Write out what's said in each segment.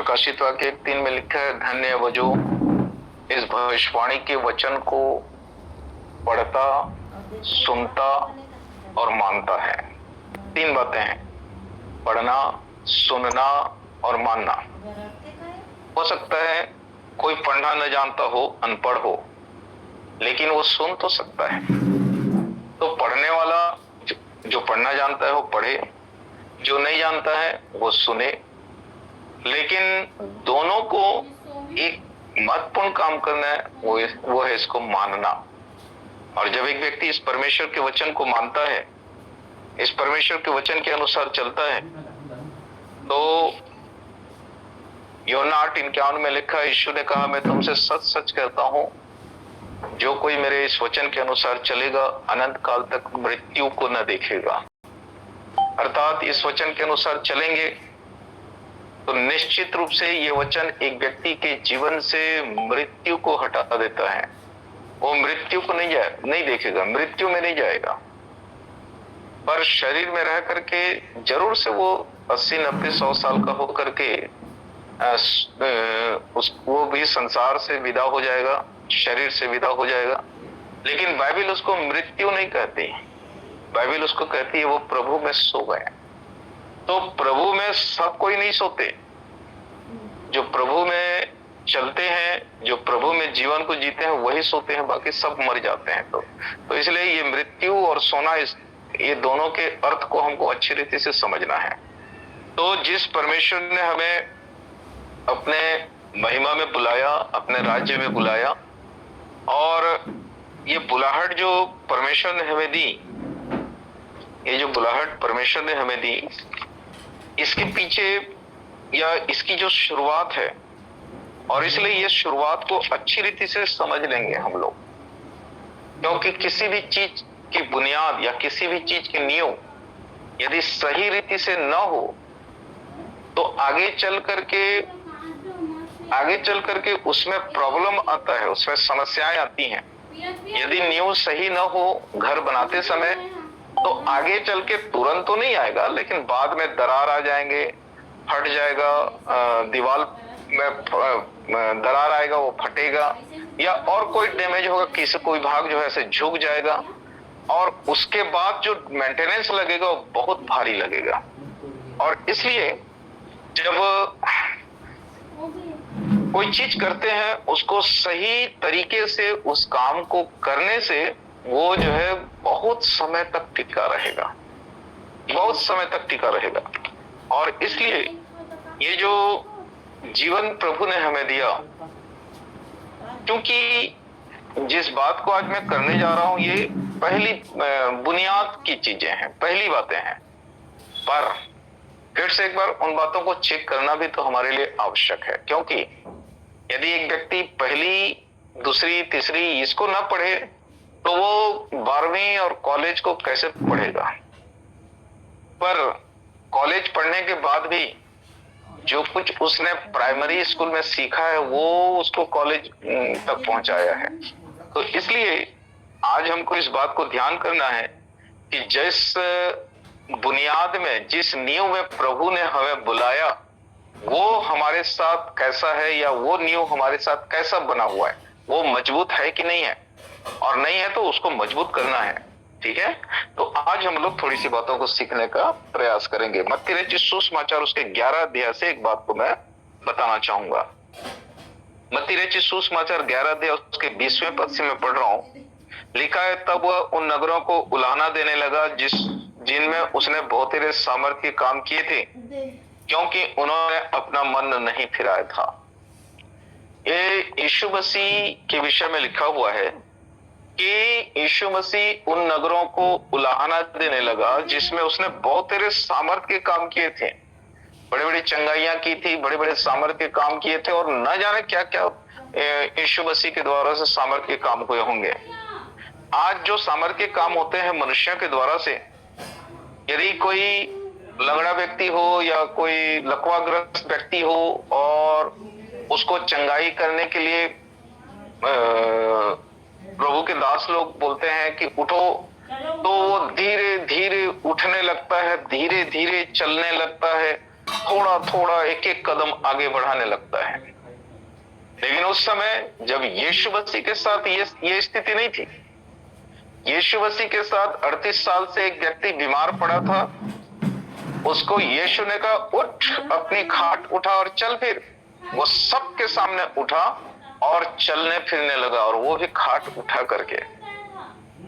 प्रकाशित वाक्य 1:3 में लिखा है, धन्य है वो जो इस भविष्यवाणी के वचन को पढ़ता, सुनता और मानता है। 3 बातें हैं, पढ़ना, सुनना और मानना। हो सकता है कोई पढ़ना न जानता हो, अनपढ़ हो, लेकिन वो सुन तो सकता है। तो पढ़ने वाला जो पढ़ना जानता है वो पढ़े, जो नहीं जानता है वो सुने। लेकिन दोनों को एक महत्वपूर्ण काम करना है, वो है इसको मानना। और जब एक व्यक्ति इस परमेश्वर के वचन को मानता है, इस परमेश्वर के वचन के अनुसार चलता है, तो यूहन्ना 8:51 में लिखा है, यीशु ने कहा, मैं तुमसे सच सच कहता हूं, जो कोई मेरे इस वचन के अनुसार चलेगा अनंत काल तक मृत्यु को न देखेगा। अर्थात इस वचन के अनुसार चलेंगे तो निश्चित रूप से ये वचन एक व्यक्ति के जीवन से मृत्यु को हटा देता है। वो मृत्यु को नहीं देखेगा, मृत्यु में नहीं जाएगा, पर शरीर में रह करके जरूर से वो 80, 90, 100 साल का होकर के वो भी संसार से विदा हो जाएगा, शरीर से विदा हो जाएगा। लेकिन बाइबल उसको मृत्यु नहीं कहती, बाइबल उसको कहती है वो प्रभु में सो गए। तो प्रभु में सब कोई नहीं सोते, जो प्रभु में चलते हैं, जो प्रभु में जीवन को जीते हैं, वही सोते हैं, बाकी सब मर जाते हैं। तो इसलिए ये मृत्यु और सोना, ये दोनों के अर्थ को हमको अच्छी रीति से समझना है। तो जिस परमेश्वर ने हमें अपने महिमा में बुलाया, अपने राज्य में बुलाया, और ये बुलाहट जो परमेश्वर ने हमें दी, ये जो बुलाहट परमेश्वर ने हमें दी, इसके पीछे या इसकी जो शुरुआत है, और इसलिए ये शुरुआत को अच्छी रीति से समझ लेंगे हम लोग, क्योंकि किसी भी चीज की बुनियाद या किसी भी चीज की नींव यदि सही रीति से न हो, तो आगे चल करके उसमें प्रॉब्लम आता है, उसमें समस्याएं आती हैं। यदि नींव सही न हो घर बनाते समय, तो आगे चल के तुरंत तो नहीं आएगा, लेकिन बाद में दरार आ जाएंगे, फट जाएगा, दीवार में दरार आएगा, वो फटेगा, या और कोई डैमेज होगा, कोई भाग जो है ऐसे झुक जाएगा, और उसके बाद जो मेंटेनेंस लगेगा वो बहुत भारी लगेगा। और इसलिए जब कोई चीज करते हैं, उसको सही तरीके से उस काम को करने से वो जो है बहुत समय तक टिका रहेगा, बहुत समय तक टिका रहेगा। और इसलिए ये जो जीवन प्रभु ने हमें दिया, क्योंकि जिस बात को आज मैं करने जा रहा हूं, ये पहली बुनियाद की चीजें हैं, पहली बातें हैं, पर फिर से एक बार उन बातों को चेक करना भी तो हमारे लिए आवश्यक है। क्योंकि यदि एक व्यक्ति पहली, दूसरी, तीसरी इसको ना पढ़े, तो वो 12वीं और कॉलेज को कैसे पढ़ेगा? पर कॉलेज पढ़ने के बाद भी जो कुछ उसने प्राइमरी स्कूल में सीखा है, वो उसको कॉलेज तक पहुंचाया है। तो इसलिए आज हमको इस बात को ध्यान करना है कि जिस बुनियाद में, जिस नींव में प्रभु ने हमें बुलाया, वो हमारे साथ कैसा है, या वो नींव हमारे साथ कैसा बना हुआ है, वो मजबूत है कि नहीं है, और नहीं है तो उसको मजबूत करना है। ठीक है, तो आज हम लोग थोड़ी सी बातों को सीखने का प्रयास करेंगे। मत्ती रचित सुसमाचार उसके 11 अध्याय से एक बात को मैं बताना चाहूंगा। मत्ती रचित सुसमाचार 11 अध्याय उसके 20वें पद से मैं पढ़ रहा हूं। लिखा है, तब वह उन नगरों को उलाहना देने लगा जिनमें उसने बहुतेरे सामर्थ्य काम किए थे, क्योंकि उन्होंने अपना मन नहीं फिराया था। ये यीशु मसीह के विषय में लिखा हुआ है कि यीशु मसीह उन नगरों को उलाहना देने लगा जिसमें उसने बहुतेरे सामर्थ्य के काम किए थे, बड़े बड़े चंगाइयां की थी, बड़े बड़े सामर्थ्य के काम किए थे, और न जाने क्या क्या यीशु मसीह के द्वारा से सामर्थ्य के काम हुए होंगे। आज जो सामर्थ्य के काम होते हैं मनुष्यों के द्वारा से, यदि कोई लंगड़ा व्यक्ति हो या कोई लकवाग्रस्त व्यक्ति हो और उसको चंगाई करने के लिए प्रभु के दास लोग बोलते हैं कि उठो, तो वो धीरे धीरे उठने लगता है, धीरे धीरे चलने लगता है, थोड़ा थोड़ा एक एक कदम आगे बढ़ाने लगता है। लेकिन उस समय जब यीशु मसीह के साथ ये स्थिति नहीं थी। यीशु मसीह के साथ 38 साल से एक व्यक्ति बीमार पड़ा था। उसको यीशु ने कहा उठ, अपनी खाट उठा और चल फिर। वो सबके सामने उठा और चलने फिरने लगा, और वो भी खाट उठा करके।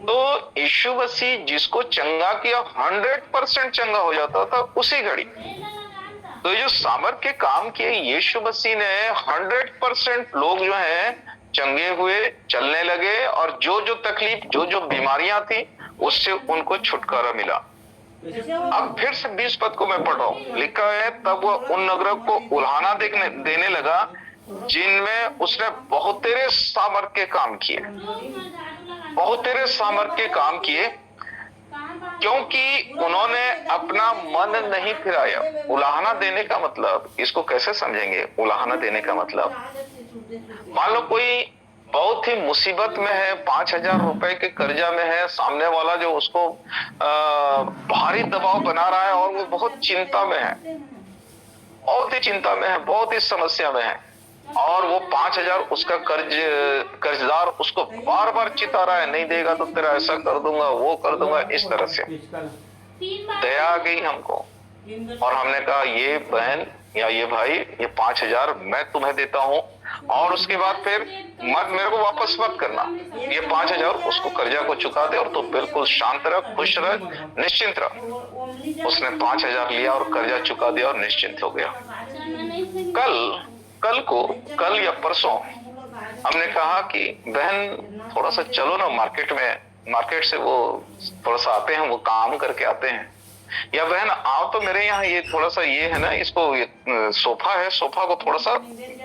तो यीशु मसीह जिसको चंगा किया 100% चंगा हो जाता था उसी घड़ी। तो जो सामर्थ्य के काम किए यीशु मसीह ने 100% लोग जो है चंगे हुए, चलने लगे, और जो जो तकलीफ, जो जो बीमारियां थी उससे उनको छुटकारा मिला। अब फिर से 20 पद को मैं पढ़ रहा हूं, लिखा है तब वह उन नगरों को उल्हाना देने लगा जिनमें उसने बहुतेरे सामर्थ्य के काम किए। बहुतेरे सामर्थ्य के काम किए क्योंकि उन्होंने अपना मन नहीं फिराया। उलाहना देने का मतलब, इसको कैसे समझेंगे? उलाहना देने का मतलब, मान लो कोई बहुत ही मुसीबत में है, 5,000 रुपए के कर्जा में है, सामने वाला जो उसको भारी दबाव बना रहा है और वो बहुत चिंता में है, बहुत ही चिंता में है, बहुत ही समस्या में है, और वो 5,000 उसका कर्जदार उसको बार बार चिता रहा है, नहीं देगा तो तेरा ऐसा कर दूंगा, वो कर दूंगा, इस तरह से। दया आ गई हमको और हमने कहा ये बहन या ये भाई, ये 5,000 मैं तुम्हें देता हूँ, और उसके बाद फिर मत मेरे को वापस मत करना, ये 5,000 उसको कर्जा को चुका दे और तू बिल्कुल शांत रह, खुश रह, निश्चिंत रह। उसने 5,000 लिया और कर्जा चुका दिया और निश्चिंत हो गया। कल या परसों हमने कहा कि बहन थोड़ा सा चलो ना मार्केट से वो थोड़ा सा आते हैं, वो काम करके आते हैं, या बहन आओ तो मेरे यहाँ, ये थोड़ा सा ये है ना, इसको ये सोफा है, सोफा को थोड़ा सा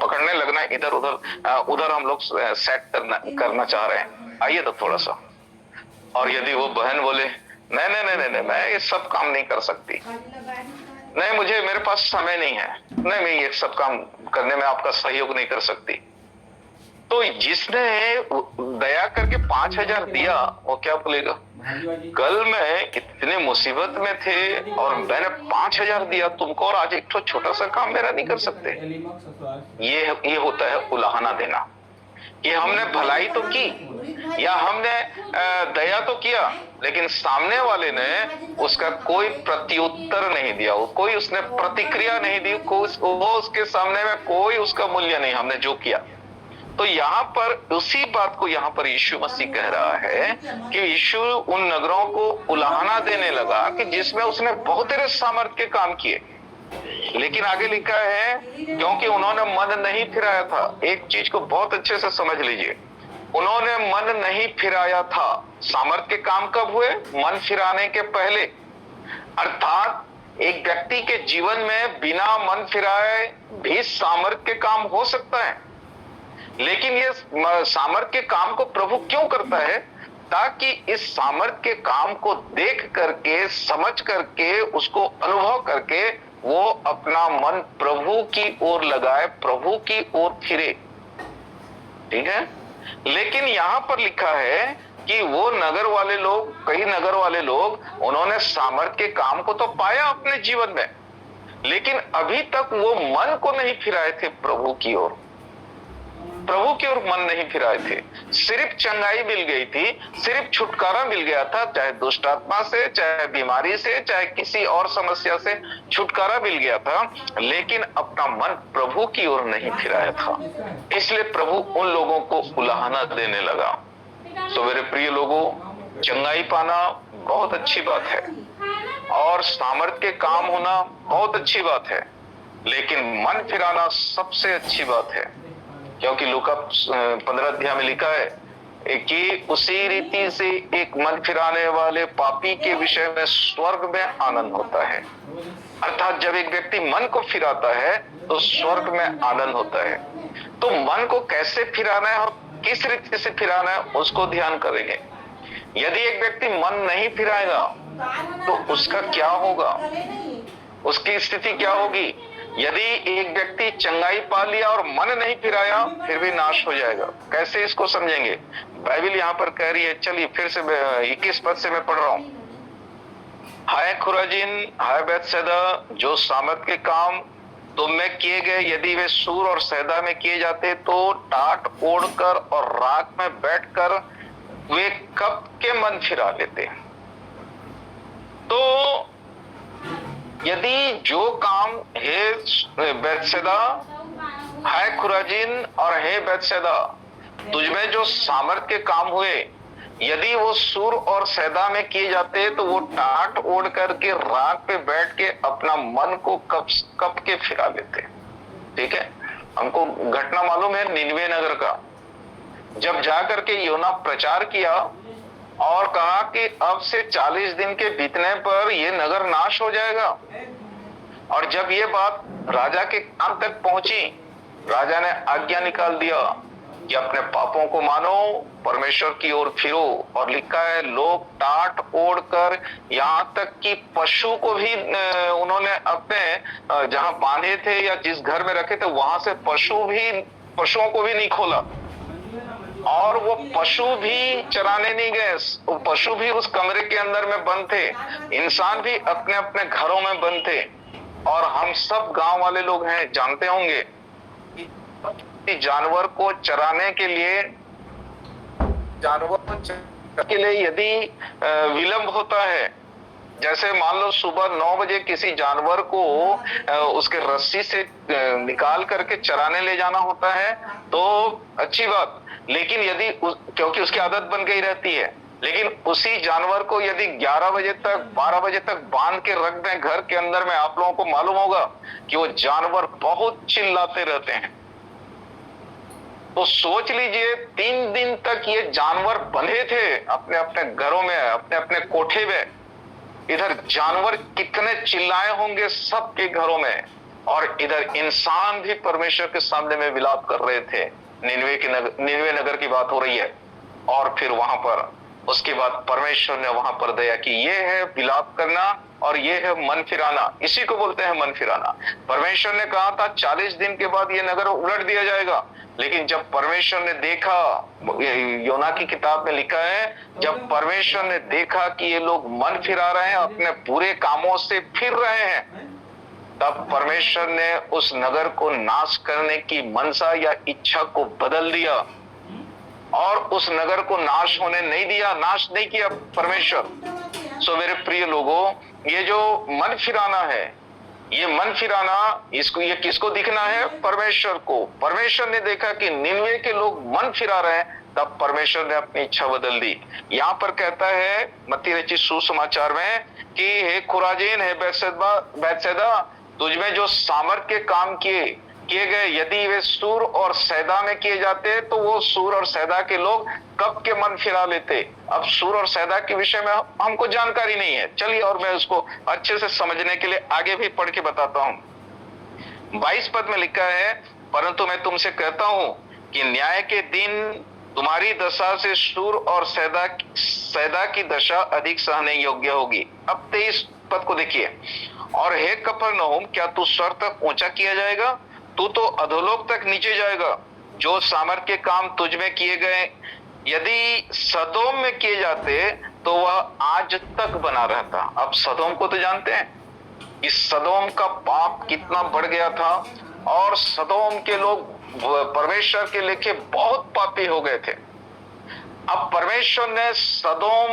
पकड़ने लगना, इधर उधर हम लोग सेट करना चाह रहे हैं, आइए तो थोड़ा सा। और यदि वो बहन बोले नहीं, मैं ये सब काम नहीं कर सकती, नहीं मुझे, मेरे पास समय नहीं है, नहीं मैं ये सब काम करने में आपका सहयोग नहीं कर सकती, तो जिसने दया करके 5,000 दिया वो क्या बोलेगा? कल मैं इतने मुसीबत में थे और मैंने 5,000 दिया तुमको, और आज एक तो छोटा सा काम मेरा नहीं कर सकते। ये होता है उलाहना देना, कि हमने भलाई तो की या हमने दया तो किया, लेकिन सामने वाले ने उसका कोई प्रत्युत्तर नहीं दिया, कोई उसने प्रतिक्रिया नहीं दी, वो उसके सामने में कोई उसका मूल्य नहीं, हमने जो किया। तो यहाँ पर उसी बात को यहाँ पर यीशु मसीह कह रहा है कि यीशु उन नगरों को उलाहना देने लगा कि जिसमें उसने बहुत तेरे सामर्थ्य के काम किए। लेकिन आगे लिखा है क्योंकि उन्होंने मन नहीं फिराया था। एक चीज को बहुत अच्छे से समझ लीजिए, उन्होंने मन नहीं फिराया था। सामर्थ्य के काम कब हुए? मन फिराने के पहले। अर्थात एक व्यक्ति के जीवन में बिना मन फिराए भी सामर्थ्य के काम हो सकता है, लेकिन ये सामर्थ्य के काम को प्रभु क्यों करता है? ताकि इस सामर्थ्य के काम को देख करके, समझ करके, उसको अनुभव करके वो अपना मन प्रभु की ओर लगाए, प्रभु की ओर फिरे। ठीक है। लेकिन यहां पर लिखा है कि वो नगर वाले लोग, कई नगर वाले लोग, उन्होंने सामर्थ्य के काम को तो पाया अपने जीवन में, लेकिन अभी तक वो मन को नहीं फिराए थे प्रभु की ओर, प्रभु की ओर मन नहीं फिराए थे। सिर्फ चंगाई मिल गई थी, सिर्फ छुटकारा मिल गया था, चाहे दुष्ट आत्मा से, चाहे बीमारी से, चाहे किसी और समस्या से छुटकारा मिल गया था, लेकिन अपना मन प्रभु की ओर नहीं फिराया था। इसलिए प्रभु उन लोगों को उलाहना देने लगा। तो मेरे प्रिय लोगों, चंगाई पाना बहुत अच्छी बात है और सामर्थ्य के काम होना बहुत अच्छी बात है, लेकिन मन फिराना सबसे अच्छी बात है। क्योंकि लूका 15 अध्याय में लिखा है कि उसी रीति से एक मन फिराने वाले पापी के विषय में स्वर्ग में आनंद होता है। अर्थात जब एक व्यक्ति मन को फिराता है तो स्वर्ग में आनंद होता है। तो मन को कैसे फिराना है और किस रीति से फिराना है उसको ध्यान करेंगे। यदि एक व्यक्ति मन नहीं फिराएगा तो उसका क्या होगा, उसकी स्थिति क्या होगी? यदि एक व्यक्ति चंगाई पा लिया और मन नहीं फिराया फिर भी नाश हो जाएगा। कैसे इसको समझेंगे? बाइबल यहाँ पर कह रही है, चलिए फिर से 21 पद से मैं पढ़ रहा हूं। हाय खुराजीन, हाय बैतसैदा, जो सामत के काम तुम में किए गए, यदि वे सूर और सैदा में किए जाते तो टाट ओढ़कर और राख में बैठकर वे कब के मन फिरा लेते। तो यदि जो काम, हे बैतसैदा, हाय खुराजीन और हे बैतसैदा, तुझमें जो सामर्थ के काम हुए, यदि वो सूर और सैदा में किए जाते तो वो टाट ओढ़ करके राख पे बैठ के अपना मन को कब के फिरा लेते। ठीक है, हमको घटना मालूम है निनवे नगर का। जब जाकर के योना प्रचार किया और कहा कि अब से 40 दिन के बीतने पर ये नगर नाश हो जाएगा, और जब ये बात राजा के कान तक पहुंची, राजा ने आज्ञा निकाल दिया कि अपने पापों को मानो, परमेश्वर की ओर फिरो। और लिखा है लोग टाट ओढ़कर, यहाँ तक कि पशु को भी उन्होंने अपने जहां बांधे थे या जिस घर में रखे थे वहां से पशुओं को भी नहीं खोला, और वो पशु भी चराने नहीं गए, वो पशु भी उस कमरे के अंदर में बंद थे, इंसान भी अपने अपने घरों में बंद थे। और हम सब गांव वाले लोग हैं, जानते होंगे जानवर को चराने के लिए, यदि विलंब होता है, जैसे मान लो सुबह 9 बजे किसी जानवर को उसके रस्सी से निकाल करके चराने ले जाना होता है तो अच्छी बात, लेकिन यदि क्योंकि उसकी आदत बन गई रहती है, लेकिन उसी जानवर को यदि 11 बजे तक 12 बजे तक बांध के रख दें घर के अंदर में, आप लोगों को मालूम होगा कि वो जानवर बहुत चिल्लाते रहते हैं। तो सोच लीजिए 3 दिन तक ये जानवर बंधे थे अपने अपने घरों में, अपने अपने कोठे में। इधर जानवर कितने चिल्लाए होंगे सबके घरों में, और इधर इंसान भी परमेश्वर के सामने में विलाप कर रहे थे। निनवे नगर की बात हो रही है। और फिर वहां पर उसके बाद परमेश्वर ने वहां पर दया की। ये है विलाप करना और ये है मन फिराना, इसी को बोलते हैं मन फिराना। परमेश्वर ने कहा था 40 दिन के बाद ये नगर उलट दिया जाएगा, लेकिन जब परमेश्वर ने देखा, योना की किताब में लिखा है, जब परमेश्वर ने देखा कि ये लोग मन फिरा रहे हैं, अपने बुरे कामों से फिर रहे हैं, तब परमेश्वर ने उस नगर को नाश करने की मनसा या इच्छा को बदल दिया और उस नगर को नाश होने नहीं दिया, नाश नहीं किया परमेश्वर। सो मेरे प्रिय लोगों, ये जो मन फिराना है, ये मन फिराना, ये किसको दिखना है? परमेश्वर को। परमेश्वर ने देखा कि निनवे के लोग मन फिरा रहे हैं, तब परमेश्वर ने अपनी इच्छा बदल दी। यहाँ पर कहता है मत्ती रचित सुसमाचार में कि हे खुराजीन, हे बैतसैदा, तुझमें जो सामर्थ के काम किए गए, यदि वे सूर और सैदा में किए जाते तो वो सूर और सैदा के लोग कब के मन फिरा लेते। अब सूर और सैदा के विषय में हमको जानकारी नहीं है, चलिए और मैं उसको अच्छे से समझने के लिए आगे भी पढ़ के बताता हूं। 22 पद में लिखा है, परंतु मैं तुमसे कहता हूं कि न्याय के दिन तुम्हारी दशा से सूर और सैदा की दशा अधिक सहने योग्य होगी। अब 23 पद को देखिए, और हे कफरनहूम, क्या तू स्वर्ग तक ऊंचा किया जाएगा? तू तो अधोलोक तक नीचे जाएगा। जो सामर्थ के काम तुझ में किए गए, यदि सदोम में किए जाते तो वह आज तक बना रहता। अब सदोम को तो जानते हैं कि सदोम का पाप कितना बढ़ गया था, और सदोम के लोग परमेश्वर के लेखे बहुत पापी हो गए थे। अब परमेश्वर ने सदोम,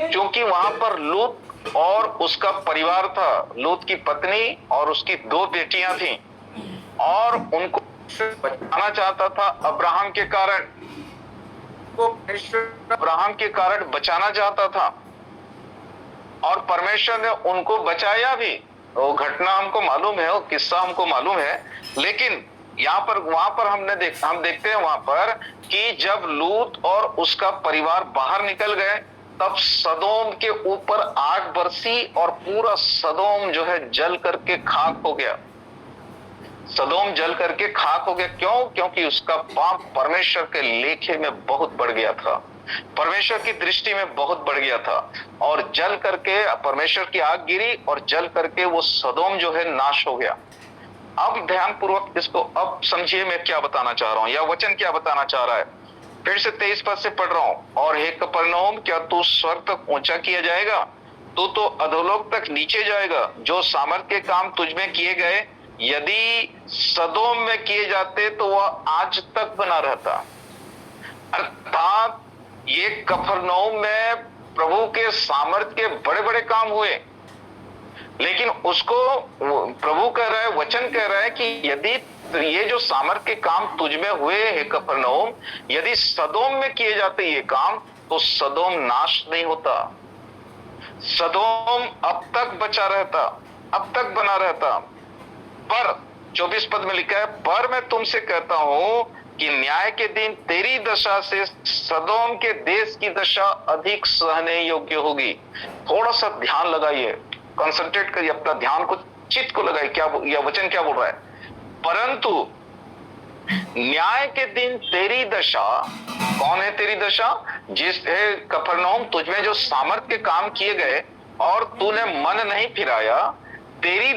क्योंकि वहां पर लूत और उसका परिवार था, लूत की पत्नी और उसकी 2 बेटियां थीं, और उनको बचाना चाहता था अब्राहम के कारण, अब्राहम के कारण बचाना चाहता था, और परमेश्वर ने उनको बचाया भी। वो घटना हमको मालूम है, वो किस्सा हमको मालूम है, लेकिन वहां पर हम देखते हैं वहां पर कि जब लूत और उसका परिवार बाहर निकल गए, तब सदोम के ऊपर आग बरसी और पूरा सदोम जो है जल करके खाक हो गया। सदोम जल करके खाक हो गया। क्यों? क्योंकि उसका पाप परमेश्वर के लेखे में बहुत बढ़ गया था, परमेश्वर की दृष्टि में बहुत बढ़ गया था, और जल करके परमेश्वर की आग गिरी और जल करके वो सदोम जो है नाश हो गया। अब ध्यान पूर्वक इसको अब समझिए मैं क्या बताना चाह रहा हूं, या वचन क्या बताना चाह रहा है। फिर से 23 पद से पढ़ रहा हूं, और हे कफरनहूम, क्या तू स्वर्ग तक ऊंचा किया जाएगा? तो अधोलोक तक नीचे जाएगा। जो सामर्थ के काम तुझ में किए गए यदि सदोम में किए जाते तो वह आज तक बना रहता। अर्थात ये कफरनहूम में प्रभु के सामर्थ के बड़े बड़े काम हुए, लेकिन उसको प्रभु कह रहा है, वचन कह रहा है कि यदि ये जो सामर्थ के काम तुझ में हुए है कफरनहूम, यदि सदोम में किए जाते ये काम तो सदोम नाश नहीं होता, सदोम अब तक बचा रहता, अब तक बना रहता। पर 24 पद में लिखा है, पर मैं तुमसे कहता हूं कि न्याय के दिन तेरी दशा से सदोम के देश की दशा अधिक सहने योग्य होगी। थोड़ा सा ध्यान लगाइए, कंसंट्रेट करिए, अपना ध्यान को, चित्त को लगाइए, क्या यह वचन क्या बोल रहा है। परंतु न्याय के दिन तेरी दशा, कौन है तेरी दशा? जिस कफरनहूम तुझ में जो सामर्थ के काम किए गए और तूने मन नहीं फिराया, तेरी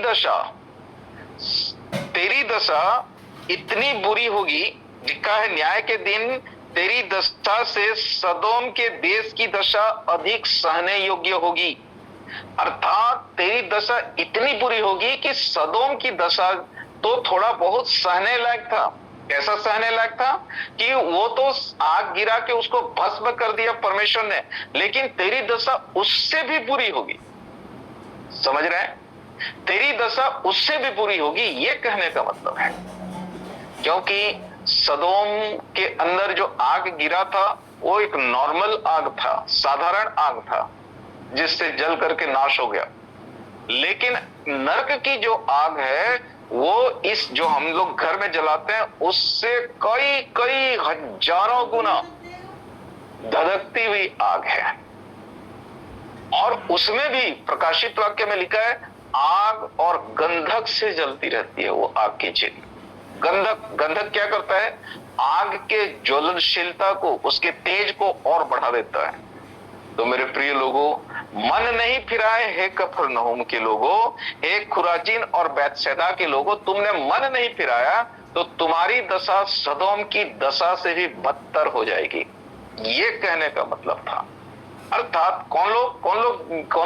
दशा इतनी बुरी होगी। लिखा है न्याय के दिन तेरी दशा से सदोम के देश की दशा अधिक सहने योग्य होगी। अर्थात तेरी दशा इतनी बुरी होगी कि सदोम की दशा तो थोड़ा बहुत सहने लायक था। कैसा सहने लायक था कि वो तो आग गिरा के उसको भस्म कर दिया परमेश्वर ने, लेकिन तेरी दशा उससे भी बुरी होगी। समझ रहे हैं? तेरी दशा उससे भी बुरी होगी, ये कहने का मतलब है। क्योंकि सदोम के अंदर जो आग गिरा था वो एक नॉर्मल आग था, साधारण आग था, जिससे जल करके नाश हो गया। लेकिन नरक की जो आग है वो इस जो हम लोग घर में जलाते हैं उससे कई कई हजारों गुना धधकती हुई आग है। और उसमें भी प्रकाशित वाक्य में लिखा है आग और गंधक से जलती रहती है वो आग की चिन्ह। गंधक क्या करता है? आग के ज्वलनशीलता को, उसके तेज को और बढ़ा देता है। तो मेरे प्रिय लोगों, मन नहीं फिराए हे कफरनहूम के लोगों, हे खुराजीन और बैतसैदा के लोगों, तुमने मन नहीं फिराया तो तुम्हारी दशा सदोम की दशा से भी बदतर हो जाएगी। ये कहने का मतलब था। अर्थात कौन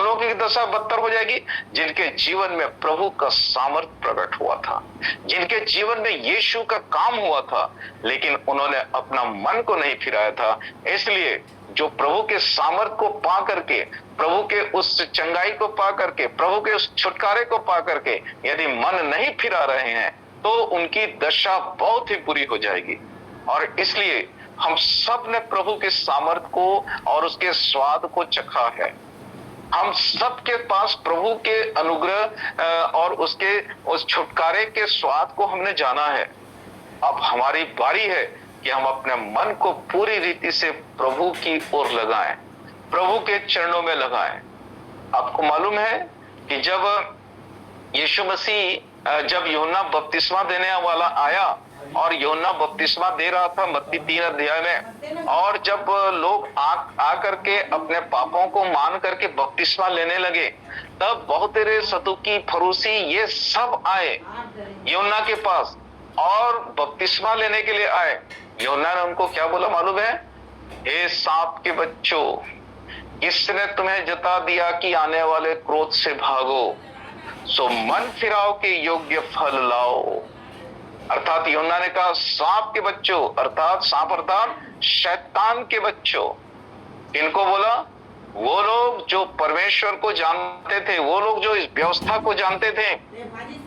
लोग की दशा बदतर हो जाएगी? जिनके जीवन में प्रभु का सामर्थ प्रकट हुआ था, जिनके जीवन में यीशु का काम हुआ था, लेकिन उन्होंने अपना मन को नहीं फिराया था। इसलिए जो प्रभु के सामर्थ को पा करके, प्रभु के उस चंगाई को पा करके, प्रभु के उस छुटकारे को पा करके यदि मन नहीं फिरा रहे हैं तो उनकी दशा बहुत ही बुरी हो जाएगी। और इसलिए हम सब ने प्रभु के सामर्थ को और उसके स्वाद को चखा है। हम सब के पास प्रभु के अनुग्रह और उसके उस छुटकारे के स्वाद को हमने जाना है। अब हमारी बारी है कि हम अपने मन को पूरी रीति से प्रभु की ओर लगाएं, प्रभु के चरणों में लगाएं। आपको मालूम है कि जब यीशु मसीह जब यूहन्ना बपतिस्मा देने वाला आया और यूहन्ना बपतिस्मा दे रहा था मत्ती 3 अध्याय में, और जब लोग आ करके अपने पापों को मान करके बपतिस्मा लेने लगे, तब बहुत सारे सदूकी, फरूसी ये सब आए यूहन्ना के पास और बपतिस्मा लेने के लिए आए। यूहन्ना ने उनको क्या बोला मालूम है? हे सांप के बच्चों, किसने तुम्हें जता दिया कि आने वाले क्रोध से भागो, सो मन फिराओ के योग्य फल लाओ। अर्थात यूहन्ना ने कहा सांप के बच्चों, अर्थात सांप अर्थात शैतान के बच्चों। इनको बोला वो लोग जो परमेश्वर को जानते थे, वो लोग जो इस व्यवस्था को जानते थे।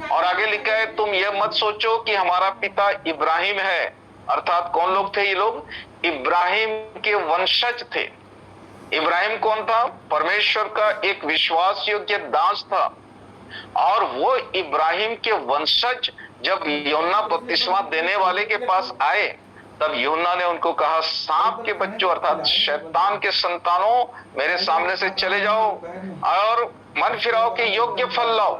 और आगे लिखा है तुम यह मत सोचो कि हमारा पिता इब्राहिम है। अर्थात कौन लोग थे ये लोग? इब्राहिम के वंशज थे। इब्राहिम कौन था? परमेश्वर का एक विश्वास योग्य दास था। और वो इब्राहिम के वंशज जब यूहन्ना बपतिस्मा देने वाले के पास आए, तब यूहन्ना ने उनको कहा सांप के बच्चों अर्थात शैतान के संतानों, मेरे सामने से चले जाओ और मन फिराओ के योग्य फल लाओ।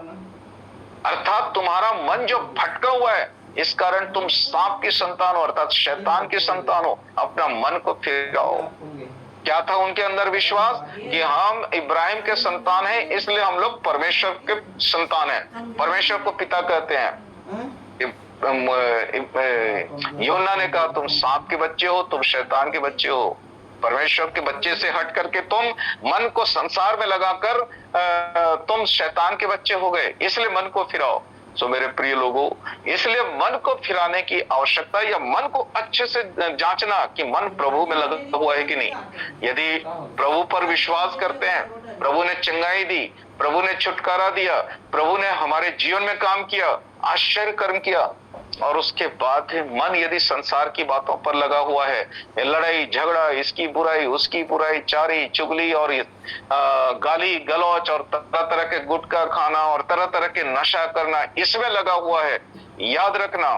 अर्थात तुम्हारा मन जो भटका हुआ है, इस कारण तुम सांप की संतान हो, अर्थात शैतान की संतान हो। अपना मन को फिराओ। क्या था उनके अंदर विश्वास कि हम इब्राहिम के संतान हैं, इसलिए हम लोग परमेश्वर के संतान हैं, परमेश्वर को पिता कहते हैं। यूहन्ना ने कहा तुम सांप के बच्चे हो, तुम शैतान के बच्चे हो। परमेश्वर के बच्चे से हट करके तुम मन को संसार में लगाकर तुम शैतान के बच्चे हो गए, इसलिए मन को फिराओ। सो मेरे प्रिय लोगों, इसलिए मन को फिराने की आवश्यकता, या मन को अच्छे से जांचना कि मन प्रभु में लगा हुआ है कि नहीं। यदि प्रभु पर विश्वास करते हैं, प्रभु ने चंगाई दी, प्रभु ने छुटकारा दिया, प्रभु ने हमारे जीवन में काम किया, आश्चर्य कर्म किया, और उसके बाद भी मन यदि संसार की बातों पर लगा हुआ है, लड़ाई झगड़ा, इसकी बुराई उसकी बुराई, चारी चुगली और गाली गलौच और तरह तरह के गुटखा खाना और तरह तरह के नशा करना, इसमें लगा हुआ है, याद रखना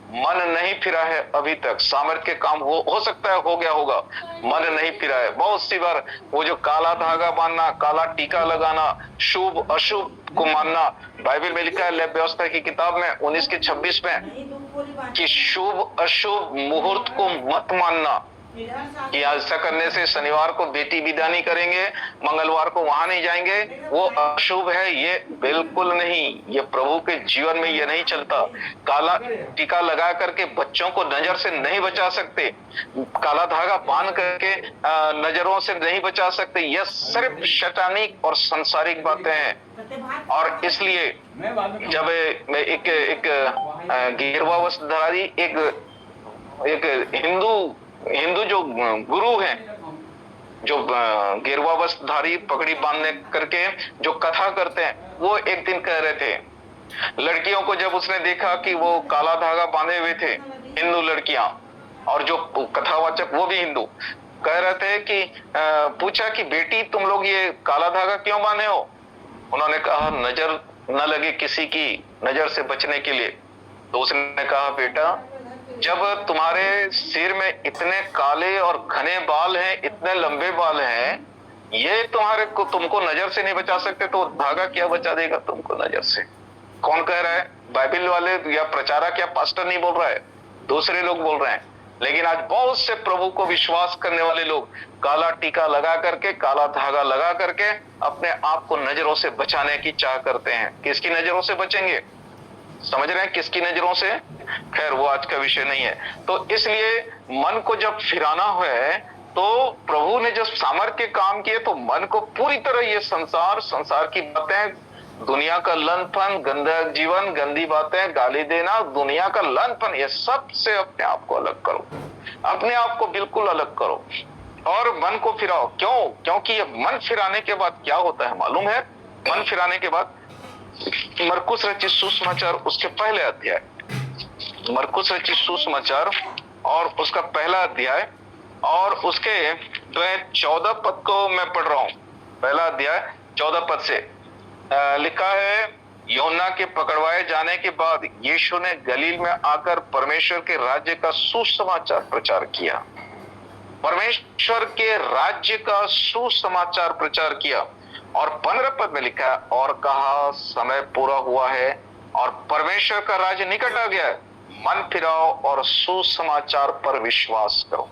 मन नहीं फिरा है अभी तक। सामर्थ्य के काम हो सकता है हो गया होगा, मन नहीं फिरा है। बहुत सी बार वो जो काला धागा बांधना, काला टीका लगाना, शुभ अशुभ को मानना, बाइबल में लिखा है लेव व्यवस्था की किताब में 19 के 26 में कि शुभ अशुभ मुहूर्त को मत मानना, कि ऐसा करने से शनिवार को बेटी विदा नहीं करेंगे, मंगलवार को वहां नहीं जाएंगे, वो अशुभ है। ये बिल्कुल नहीं, ये प्रभु के जीवन में ये नहीं चलता। काला टीका लगा करके बच्चों को नजर से नहीं बचा सकते, काला धागा बांध करके नजरों से नहीं बचा सकते। यह सिर्फ शैतानिक और संसारिक बातें हैं। और इसलिए जब एक गेरुआ वस्त्रधारी एक हिंदू जो गुरु हैं, जो गेरुआ वस्त्रधारी पगड़ी बांधने करके जो कथा करते हैं, वो एक दिन कह रहे थे, लड़कियों को जब उसने देखा कि वो काला धागा बांधे हुए थे, हिंदू लड़कियां, और जो कथावाचक वो भी हिंदू, कह रहे थे कि पूछा कि बेटी तुम लोग ये काला धागा क्यों बांधे हो? उन्होंने कहा नजर न लगे किसी की नजर से बचने के लिए। तो उसने कहा बेटा, जब तुम्हारे सिर में इतने काले और घने बाल हैं, इतने लंबे बाल हैं, ये तुमको नजर से नहीं बचा सकते, तो धागा क्या बचा देगा तुमको नजर से? कौन कह रहा है? बाइबल वाले या प्रचारक या पास्टर नहीं बोल रहा है, दूसरे लोग बोल रहे हैं। लेकिन आज बहुत से प्रभु को विश्वास करने वाले लोग काला टीका लगा करके, काला धागा लगा करके अपने आप को नजरों से बचाने की चाह करते हैं। किसकी नजरों से बचेंगे? समझ रहे हैं किसकी नजरों से? खैर वो आज का विषय नहीं है। तो इसलिए मन को जब फिराना है, तो प्रभु ने जब सामर्थ्य काम किए, तो मन को पूरी तरह ये संसार की बातें, दुनिया का लनपन, गंदा जीवन, गंदी बातें, गाली देना, दुनिया का लनपन, ये सब से अपने आप को अलग करो, अपने आप को बिल्कुल अलग करो और मन को फिराओ। क्यों? क्योंकि ये मन फिराने के बाद क्या होता है मालूम है? मन फिराने के बाद मरकुस रचित सुसमाचार उसके पहले अध्याय, मरकुस रचित सुसमाचार और उसका पहला अध्याय और उसके 14 पद को मैं पढ़ रहा हूं। पहला अध्याय 14 पद से लिखा है, यूहन्ना के पकड़वाए जाने के बाद यीशु ने गलील में आकर परमेश्वर के राज्य का सुसमाचार प्रचार किया। परमेश्वर के राज्य का सुसमाचार प्रचार किया। और 15 पद में लिखा है, और कहा समय पूरा हुआ है और परमेश्वर का राज्य निकट आ गया है, मन फिराओ और सुसमाचार पर विश्वास करो।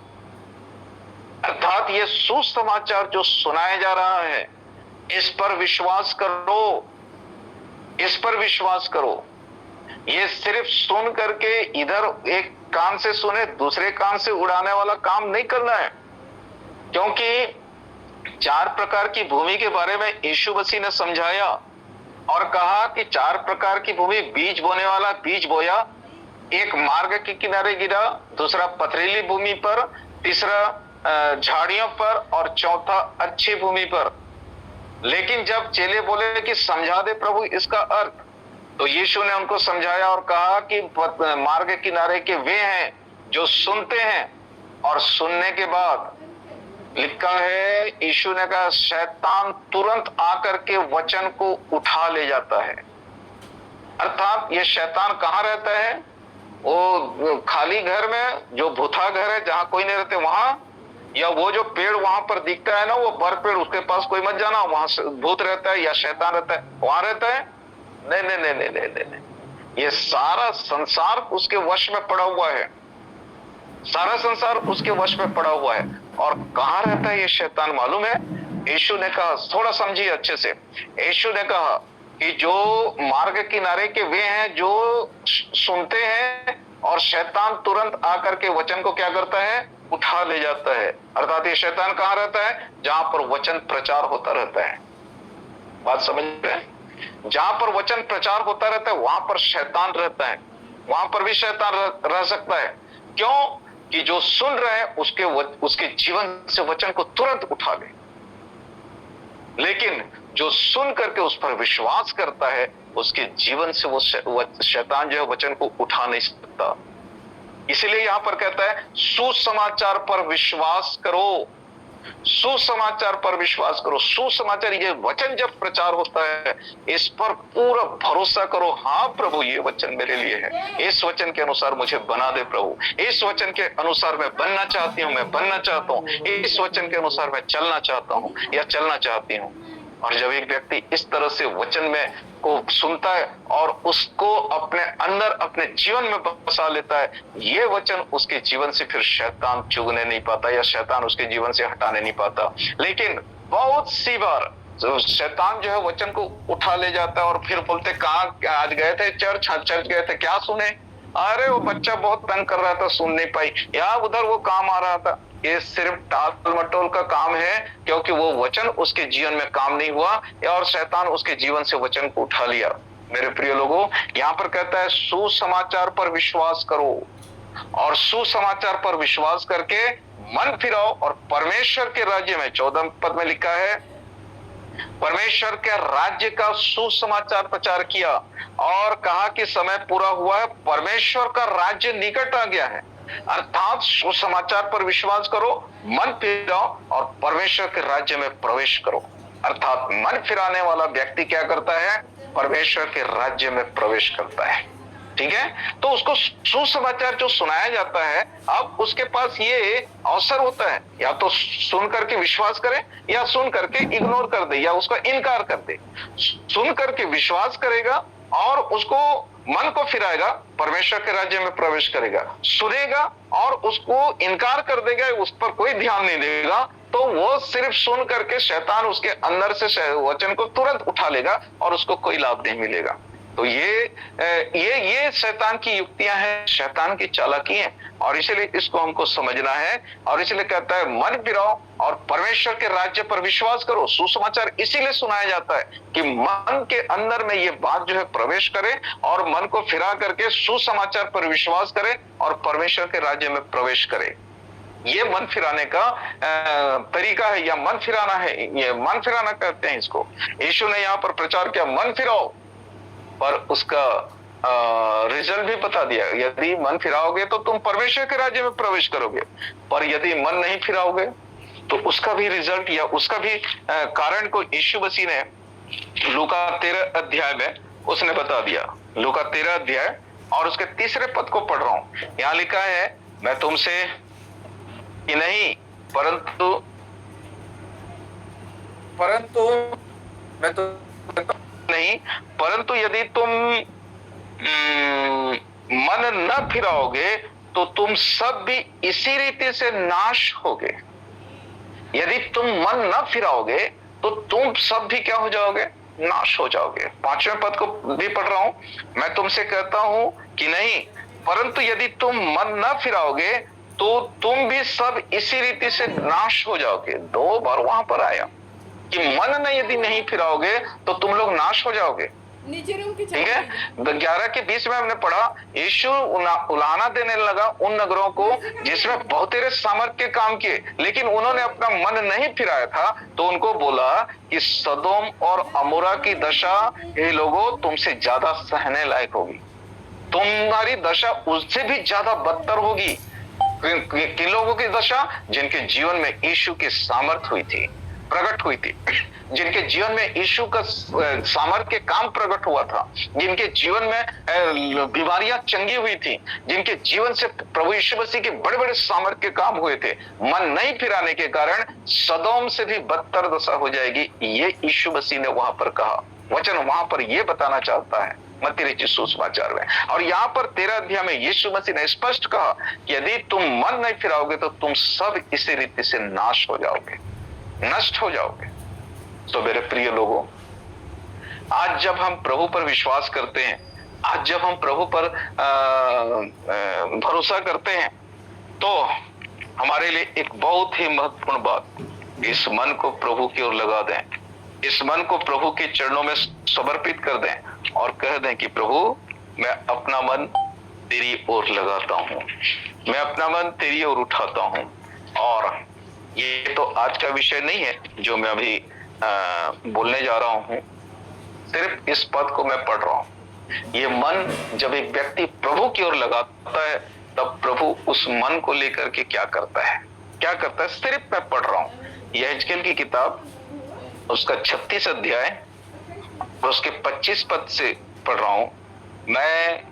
अर्थात ये सुसमाचार जो सुनाया जा रहा है, इस पर विश्वास करो, इस पर विश्वास करो। ये सिर्फ सुन करके इधर एक कान से सुने दूसरे कान से उड़ाने वाला काम नहीं करना है। क्योंकि 4 प्रकार की भूमि के बारे में यीशु मसीह ने समझाया और कहा कि 4 प्रकार की भूमि, बीज बोने वाला बीज बोया, एक मार्ग के किनारे गिरा, दूसरा पथरीली भूमि पर, तीसरा झाड़ियों पर और चौथा अच्छी भूमि पर। लेकिन जब चेले बोले कि समझा दे प्रभु इसका अर्थ, तो यीशु ने उनको समझाया और कहा कि मार्ग के किनारे के वे हैं जो सुनते हैं और सुनने के बाद लिखा है, यीशु ने कहा शैतान तुरंत आकर के वचन को उठा ले जाता है। अर्थात ये शैतान कहाँ रहता है? वो खाली घर में, जो भूथा घर है जहां कोई नहीं रहते वहां, या वो जो पेड़ वहां पर दिखता है ना, वो बर पेड़, उसके पास कोई मत जाना, वहां भूत रहता है या शैतान रहता है, वहां रहता है? नहीं नहीं नहीं नहीं नहीं नहीं, ये सारा संसार उसके वश में पड़ा हुआ है, सारा संसार उसके वश में पड़ा हुआ है। और कहाँ रहता है ये शैतान मालूम है? यीशु ने कहा, थोड़ा समझिए अच्छे से, यीशु ने कहा कि जो मार्ग किनारे के वे हैं जो सुनते हैं और शैतान तुरंत आकर के वचन को क्या करता है? उठा ले जाता है। अर्थात ये शैतान कहां रहता है? जहां पर वचन प्रचार होता रहता है। बात समझ रहे हैं? जहां पर वचन प्रचार होता रहता है वहां पर शैतान रहता है, वहां पर भी शैतान रह सकता है। क्यों? कि जो सुन रहे हैं उसके जीवन से वचन को तुरंत उठा ले, लेकिन जो सुन करके उस पर विश्वास करता है उसके जीवन से वो शैतान जो है वचन को उठा नहीं सकता। इसीलिए यहां पर कहता है सुसमाचार पर विश्वास करो, सुसमाचार पर विश्वास करो। सुसमाचार, ये वचन जब प्रचार होता है इस पर पूरा भरोसा करो। हाँ प्रभु, ये वचन मेरे लिए है, इस वचन के अनुसार मुझे बना दे प्रभु, इस वचन के अनुसार मैं बनना चाहती हूँ, मैं बनना चाहता हूँ, इस वचन के अनुसार मैं चलना चाहता हूँ या चलना चाहती हूँ। और जब एक व्यक्ति इस तरह से वचन में को सुनता है और उसको अपने अंदर अपने जीवन में बसा लेता है, ये वचन उसके जीवन से फिर शैतान चुगने नहीं पाता या शैतान उसके जीवन से हटाने नहीं पाता। लेकिन बहुत सी बार शैतान जो है वचन को उठा ले जाता है और फिर बोलते कहाँ आज गए थे चर्च गए थे, क्या सुने? अरे वो बच्चा बहुत तंग कर रहा था, सुन नहीं पाई, या उधर वो काम आ रहा था। ये सिर्फ टाल मटोल का काम है, क्योंकि वो वचन उसके जीवन में काम नहीं हुआ और शैतान उसके जीवन से वचन को उठा लिया। मेरे प्रिय लोगों, यहाँ पर कहता है सुसमाचार पर विश्वास करो, और सुसमाचार पर विश्वास करके मन फिराओ और परमेश्वर के राज्य में, 14 पद में लिखा है, परमेश्वर के राज्य का सुसमाचार प्रचार किया और कहा कि समय पूरा हुआ है, परमेश्वर का राज्य निकट आ गया है। अर्थात सुसमाचार पर विश्वास करो, मन फिराओ और परमेश्वर के राज्य में प्रवेश करो। अर्थात मन फिराने वाला व्यक्ति क्या करता है? परमेश्वर के राज्य में प्रवेश करता है। ठीक है, तो उसको सुसमाचार जो सुनाया जाता है, अब उसके पास ये अवसर होता है, या तो सुन करके विश्वास करे या सुन करके इग्नोर कर दे या उसका इनकार कर दे। सुन करके विश्वास करेगा और उसको मन को फिराएगा, परमेश्वर के राज्य में प्रवेश करेगा। सुनेगा और उसको इनकार कर देगा, उस पर कोई ध्यान नहीं देगा, तो वो सिर्फ सुन करके शैतान उसके अंदर से वचन को तुरंत उठा लेगा और उसको कोई लाभ नहीं मिलेगा। तो ये शैतान की युक्तियां हैं, शैतान की चालाकी है, और इसलिए इसको हमको समझना है। और इसलिए कहता है मन फिराओ और परमेश्वर के राज्य पर विश्वास करो। सुसमाचार इसीलिए सुनाया जाता है कि मन के अंदर में ये बात जो है प्रवेश करे और मन को फिरा करके सुसमाचार पर विश्वास करे और परमेश्वर के राज्य में प्रवेश करे। ये मन फिराने का तरीका है या मन फिराना है, ये मन फिराना कहते हैं इसको। यीशु ने यहाँ पर प्रचार किया मन फिराओ, पर उसका रिजल्ट भी बता दिया, यदि मन फिराओगे तो तुम परमेश्वर के राज्य में प्रवेश करोगे, पर यदि मन नहीं फिराओगे तो उसका भी रिजल्ट या उसका भी कारण को यीशु मसीह ने लूका 13 अध्याय में उसने बता दिया। लूका 13 अध्याय और उसके 3 पद को पढ़ रहा हूं। यहां लिखा है, मैं तुमसे कि नहीं परंतु मैं तो नहीं, परंतु यदि तुम मन न फिराओगे तो तुम सब भी इसी रीति से नाश होगे। यदि तुम मन न फिराओगे तो तुम सब भी क्या हो जाओगे? नाश हो जाओगे। 5वें पद को भी पढ़ रहा हूं, मैं तुमसे कहता हूं कि नहीं, परंतु यदि तुम मन न फिराओगे तो तुम भी सब इसी रीति से नाश हो जाओगे। 2 बार वहां पर आया कि मन ने यदि नहीं फिराओगे तो तुम लोग नाश हो जाओगे। ठीक है, 11 के 20 में हमने पढ़ा, यीशु उलाहना देने लगा उन नगरों को जिसमें बहुतेरे सामर्थ के काम किए, लेकिन उन्होंने अपना मन नहीं फिराया था। तो उनको बोला कि सदोम और अमोरा की दशा ये लोगों तुमसे ज्यादा सहने लायक होगी, तुम्हारी दशा उससे भी ज्यादा बदतर होगी। किन लोगों की दशा? जिनके जीवन में यीशु की सामर्थ हुई थी, प्रकट हुई थी, जिनके जीवन में यीशु का सामर्थ के काम प्रकट हुआ था, जिनके जीवन में बीमारियां चंगी हुई थी, जिनके जीवन से प्रभु यीशु मसीह के बड़े बड़े सामर्थ के काम हुए थे। मन नहीं फिराने के कारण सदोम से भी बदतर दशा हो जाएगी, ये यीशु मसीह ने वहां पर कहा। वचन वहां पर यह बताना चाहता है मत्ती रचित सुसमाचार में। और यहाँ पर 13 अध्याय में यीशु मसीह ने स्पष्ट कहा कि यदि तुम मन नहीं फिराओगे तो तुम सब इसी रीति से नाश हो जाओगे, नष्ट हो जाओगे। तो मेरे प्रिय लोगों, आज जब हम प्रभु पर विश्वास करते हैं, आज जब हम प्रभु पर भरोसा करते हैं, तो हमारे लिए एक बहुत ही महत्वपूर्ण बात, इस मन को प्रभु की ओर लगा दें, इस मन को प्रभु के चरणों में समर्पित कर दें और कह दें कि प्रभु मैं अपना मन तेरी ओर लगाता हूं, मैं अपना मन तेरी ओर उठाता हूं। और ये तो आज का विषय नहीं है जो मैं अभी बोलने जा रहा हूं, सिर्फ इस पद को मैं पढ़ रहा हूं। ये मन जब एक व्यक्ति प्रभु की ओर लगाता है तब प्रभु उस मन को लेकर के क्या करता है, क्या करता है, सिर्फ मैं पढ़ रहा हूं। यहेजकेल की किताब उसका 36 अध्याय और उसके 25 पद से पढ़ रहा हूं। मैं